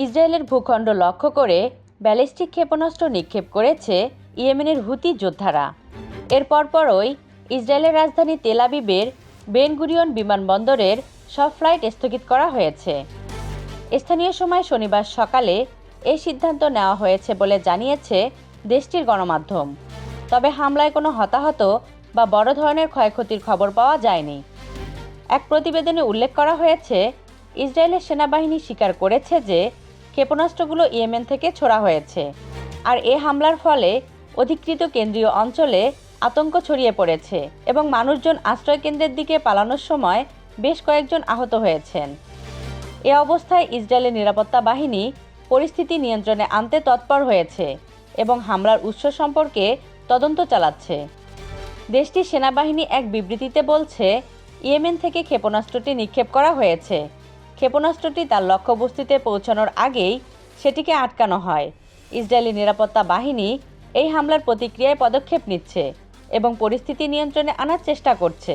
ইসরায়েলের ভূখণ্ড লক্ষ্য করে ব্যালিস্টিক ক্ষেপণাস্ত্র নিক্ষেপ করেছে ইয়েমেনের হুতি যোদ্ধারা। এর পরপরই ইসরায়েলের রাজধানী তেল আবিবের বেন গুরিয়ন বিমানবন্দরের সব ফ্লাইট স্থগিত করা হয়েছে। স্থানীয় সময় শনিবার সকালে এই সিদ্ধান্ত নেওয়া হয়েছে বলে জানিয়েছে দেশটির গণমাধ্যম। তবে হামলায় কোনো হতাহত বা বড় ধরনের ক্ষয়ক্ষতির খবর পাওয়া যায়নি। এক প্রতিবেদনে উল্লেখ করা হয়েছে, ইসরায়েলের সেনাবাহিনী স্বীকার করেছে যে ক্ষেপণাস্ত্রগুলো ইয়েমেন থেকে ছোড়া হয়েছে, আর এ হামলার ফলে অধিকৃত কেন্দ্রীয় অঞ্চলে আতঙ্ক ছড়িয়ে পড়েছে এবং মানুষজন আশ্রয়কেন্দ্রের দিকে পালানোর সময় বেশ কয়েকজন আহত হয়েছেন। এ অবস্থায় ইসরায়েলের নিরাপত্তা বাহিনী পরিস্থিতি নিয়ন্ত্রণে আনতে তৎপর হয়েছে এবং হামলার উৎস সম্পর্কে তদন্ত চালাচ্ছে। দেশটির সেনাবাহিনী এক বিবৃতিতে বলছে, ইয়েমেন থেকে ক্ষেপণাস্ত্রটি নিক্ষেপ করা হয়েছে। ক্ষেপণাস্ত্রটি তার লক্ষ্যবস্তুতে পৌঁছানোর আগেই সেটিকে আটকানো হয়। ইসরায়েলি নিরাপত্তা বাহিনী এই হামলার প্রতিক্রিয়ায় পদক্ষেপ নিচ্ছে এবং পরিস্থিতি নিয়ন্ত্রণে আনার চেষ্টা করছে।